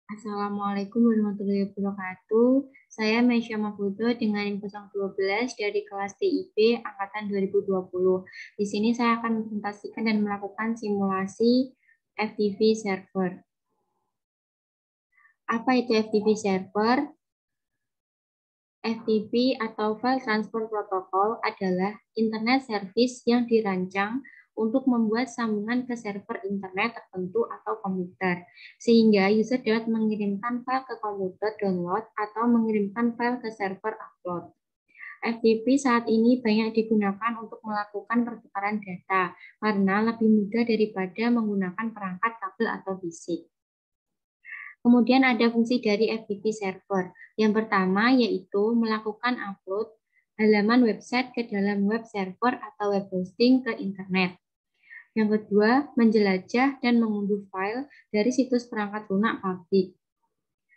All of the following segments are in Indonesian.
Assalamualaikum warahmatullahi wabarakatuh. Saya Mesya Mahfudo dengan NIM 012 dari kelas TIB angkatan 2020. Di sini saya akan mempresentasikan dan melakukan simulasi FTP server. Apa itu FTP server? FTP atau File Transfer Protocol adalah internet service yang dirancang untuk membuat sambungan ke server internet tertentu atau komputer, sehingga user dapat mengirimkan file ke komputer download atau mengirimkan file ke server upload. FTP saat ini banyak digunakan untuk melakukan pertukaran data karena lebih mudah daripada menggunakan perangkat kabel atau fisik. Kemudian ada fungsi dari FTP server. Yang pertama yaitu melakukan upload halaman website ke dalam web server atau web hosting ke internet. Yang kedua, menjelajah dan mengunduh file dari situs perangkat lunak publik.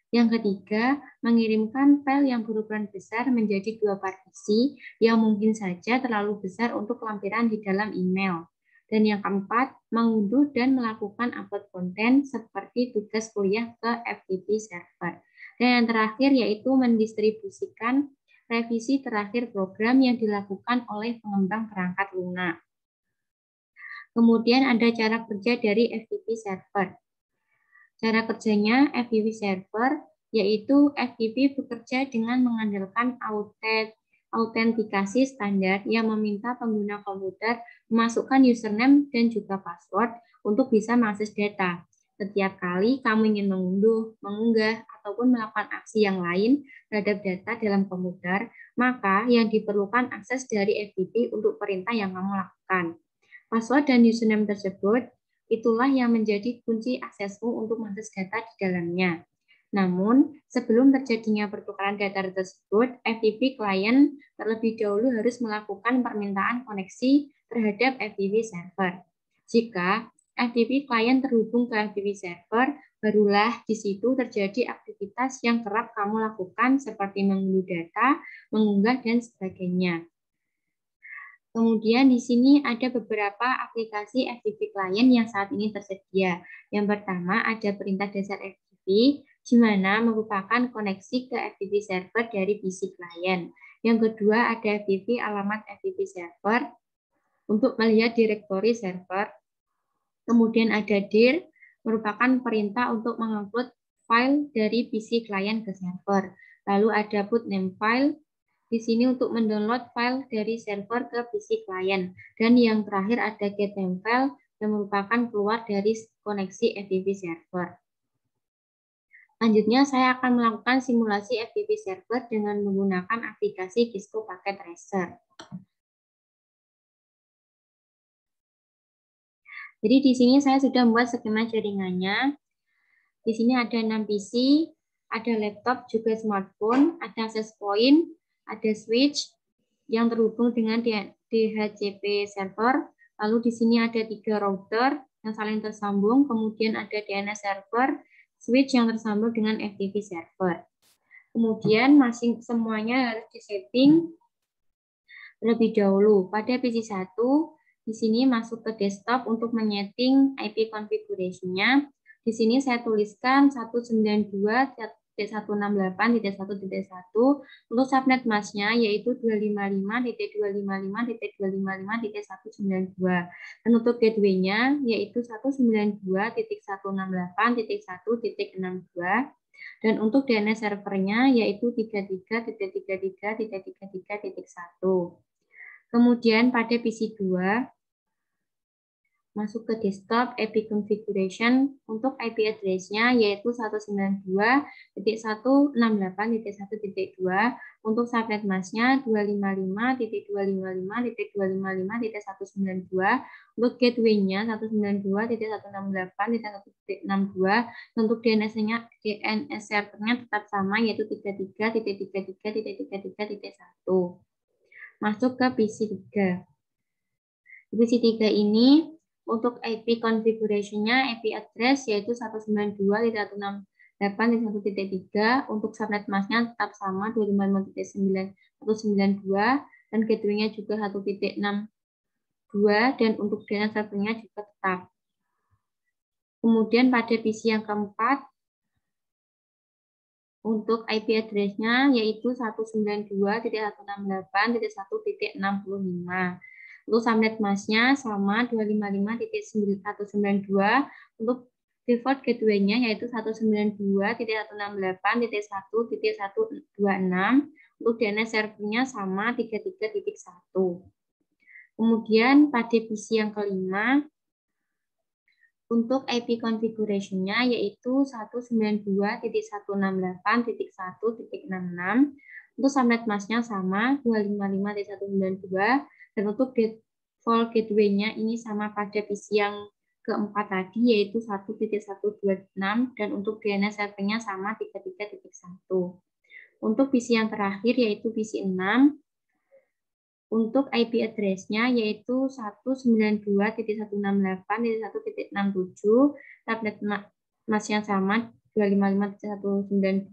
Yang ketiga, mengirimkan file yang berukuran besar menjadi dua partisi yang mungkin saja terlalu besar untuk lampiran di dalam email. Dan yang keempat, mengunduh dan melakukan upload konten seperti tugas kuliah ke FTP server. Dan yang terakhir yaitu mendistribusikan revisi terakhir program yang dilakukan oleh pengembang perangkat lunak. Kemudian ada cara kerja dari FTP server. Cara kerjanya FTP server yaitu FTP bekerja dengan mengandalkan autentikasi standar yang meminta pengguna komputer memasukkan username dan juga password untuk bisa mengakses data. Setiap kali kamu ingin mengunduh, mengunggah, ataupun melakukan aksi yang lain terhadap data dalam komputer, maka yang diperlukan akses dari FTP untuk perintah yang kamu lakukan. Password dan username tersebut itulah yang menjadi kunci aksesmu untuk mengakses data di dalamnya. Namun, sebelum terjadinya pertukaran data tersebut, FTP klien terlebih dahulu harus melakukan permintaan koneksi terhadap FTP server. Jika FTP klien terhubung ke FTP server, barulah di situ terjadi aktivitas yang kerap kamu lakukan seperti mengunduh data, mengunggah, dan sebagainya. Kemudian di sini ada beberapa aplikasi FTP klien yang saat ini tersedia. Yang pertama ada perintah dasar FTP, di mana merupakan koneksi ke FTP server dari PC klien. Yang kedua ada FTP alamat FTP server untuk melihat direktori server. Kemudian ada dir, merupakan perintah untuk mengupload file dari PC klien ke server. Lalu ada put name file, di sini untuk mendownload file dari server ke PC klien. Dan yang terakhir ada get name file yang merupakan keluar dari koneksi FTP server. Selanjutnya saya akan melakukan simulasi FTP server dengan menggunakan aplikasi Cisco Packet Tracer. Jadi di sini saya sudah membuat skema jaringannya. Di sini ada 6 PC, ada laptop juga smartphone, ada access point, ada switch yang terhubung dengan DHCP server. Lalu di sini ada 3 router yang saling tersambung, kemudian ada DNS server, switch yang tersambung dengan FTP server. Kemudian semuanya harus disetting terlebih dahulu. Pada PC 1, di sini masuk ke desktop untuk menyeting IP configuration-nya. Di sini saya tuliskan 192.168.1.1 untuk subnet mask-nya yaitu 255.255.255.192 dan untuk gateway-nya yaitu 192.168.1.62 dan untuk DNS servernya yaitu 33.33.33.1. Kemudian pada PC 2 masuk ke desktop IP configuration untuk IP address-nya yaitu 192.168.1.2 untuk subnet mask-nya 255.255.255.192 untuk gateway-nya 192.168.1.62 untuk DNS-nya DNS servernya tetap sama yaitu 33.33.33.1. Masuk ke PC 3. Di PC 3 ini untuk IP configuration-nya IP address yaitu 192.168.1.3 untuk subnet mask-nya tetap sama 255.192 dan gateway-nya juga 1.62 dan untuk DNS servernya juga tetap. Kemudian pada PC yang keempat Untuk IP address-nya yaitu 192.168.1.65. Untuk subnet mask-nya sama 255.192. Untuk default gateway-nya yaitu 192.168.1.126. Untuk DNS servernya sama 33.1. Kemudian pada PC yang kelima, untuk IP configuration-nya yaitu 192.168.1.66. Untuk subnet mask-nya sama 255.192. Dan untuk default gateway-nya ini sama pada PC yang keempat tadi yaitu 1.126. Dan untuk DNS server-nya sama 33.1. Untuk PC yang terakhir yaitu PC 6. Untuk IP address-nya yaitu 192.168.1.67, subnet mask yang sama 255.192.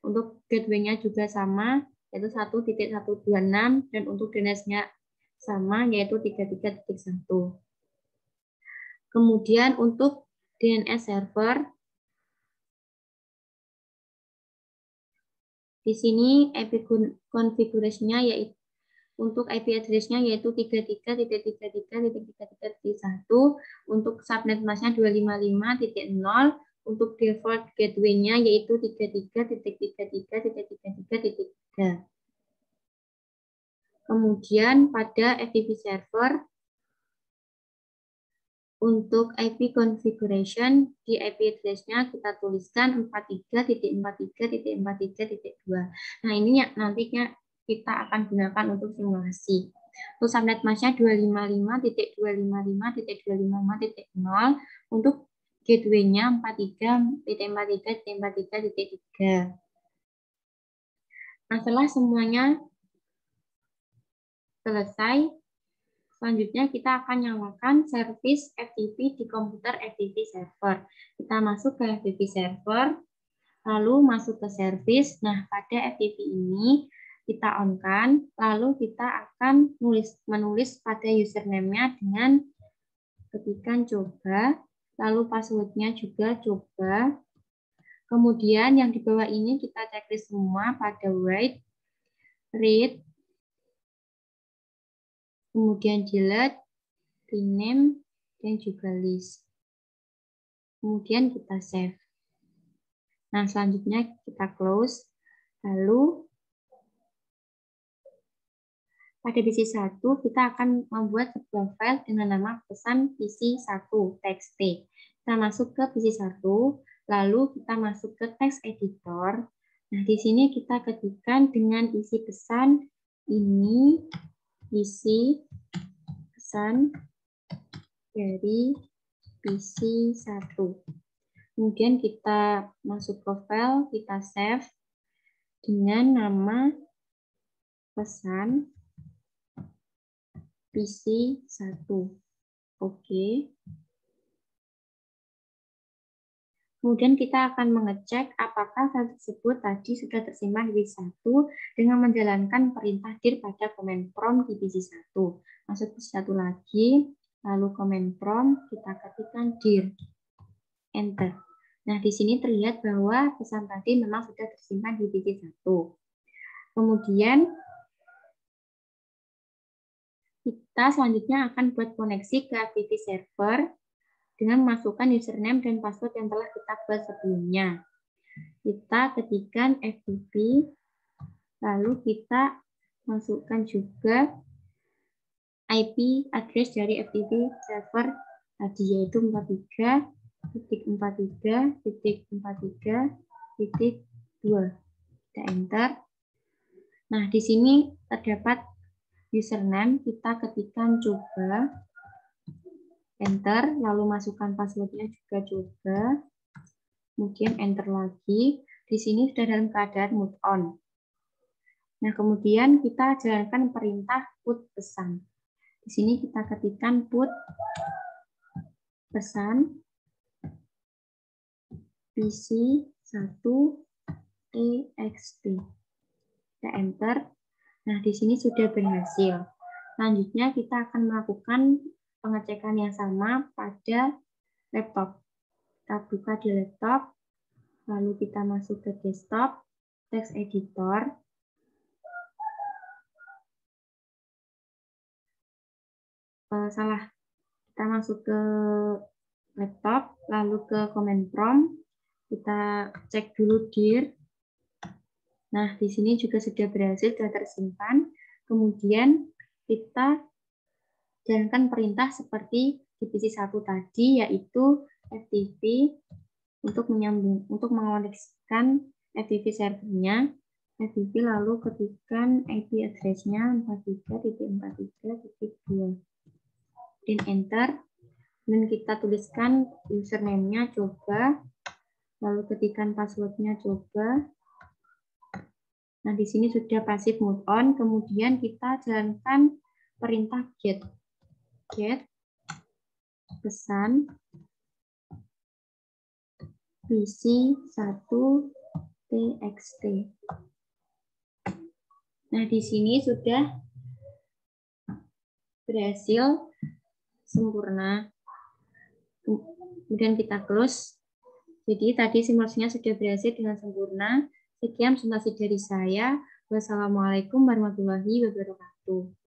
Untuk gateway-nya juga sama yaitu 1.126 dan untuk DNS-nya sama yaitu 33.1. Kemudian untuk DNS server di sini IP configuration-nya yaitu untuk IP address-nya yaitu 33.33.33.1, untuk subnet mask-nya 255.0, untuk default gateway-nya yaitu 33.33.33.3. Kemudian pada FTP server, untuk IP configuration di IP address-nya kita tuliskan 43.43.43.2. Nah, ini nantinya kita akan gunakan untuk simulasi. Untuk subnet mask-nya 255.255.255.0, untuk gateway-nya 43.43.43.3. Nah, setelah semuanya selesai, selanjutnya kita akan nyalakan service FTP di komputer FTP server. Kita masuk ke FTP server, lalu masuk ke service. Nah, pada FTP ini kita on-kan, lalu kita akan menulis pada username-nya dengan ketikan coba, lalu password-nya juga coba. Kemudian yang di bawah ini kita checklist semua pada write, read, kemudian delete, rename, dan juga list. Kemudian kita save. Nah, selanjutnya kita close, lalu pada PC 1, kita akan membuat sebuah file dengan nama pesan PC1 txt. Kita masuk ke PC 1, lalu kita masuk ke text editor. Nah, di sini kita ketikkan dengan isi pesan ini, isi pesan dari PC1. Kemudian kita masuk ke file, kita save dengan nama pesan PC1. Oke. Kemudian kita akan mengecek apakah file tersebut tadi sudah tersimpan di PC1 dengan menjalankan perintah dir pada command prompt di PC1. Masuk PC1 lagi, lalu command prompt kita ketikkan dir. Enter. Nah, di sini terlihat bahwa pesan tadi memang sudah tersimpan di PC1. Kemudian kita selanjutnya akan buat koneksi ke FTP server dengan memasukkan username dan password yang telah kita buat sebelumnya. Kita ketikkan FTP, lalu kita masukkan juga IP address dari FTP server tadi, yaitu 43.43.43.2. Kita enter. Nah, di sini terdapat username, kita ketikkan coba, enter, lalu masukkan passwordnya juga coba, kemudian enter lagi. Di sini sudah dalam keadaan mode on. Nah, kemudian kita jalankan perintah put pesan. Di sini kita ketikkan put pesan PC1 txt. Kita enter. Nah, di sini sudah berhasil. Selanjutnya kita akan melakukan pengecekan yang sama pada laptop. Kita buka di laptop. Lalu kita masuk ke desktop, text editor. Kita masuk ke laptop, lalu ke command prompt. Kita cek dulu dir. Nah, di sini juga sudah berhasil, sudah tersimpan. Kemudian kita jalankan perintah seperti divisi 1 tadi, yaitu FTP untuk mengoneksikan FTP servernya. FTP lalu ketikkan IP address-nya 43.43.2. Dan enter. Dan kita tuliskan username-nya coba. Lalu ketikkan password-nya coba. Nah, di sini sudah pasif move on. Kemudian kita jalankan perintah get. Get pesan PC1txt. Nah, di sini sudah berhasil sempurna. Kemudian kita close. Jadi tadi simulasinya sudah berhasil dengan sempurna. Sekian presentasi dari saya. Wassalamualaikum warahmatullahi wabarakatuh.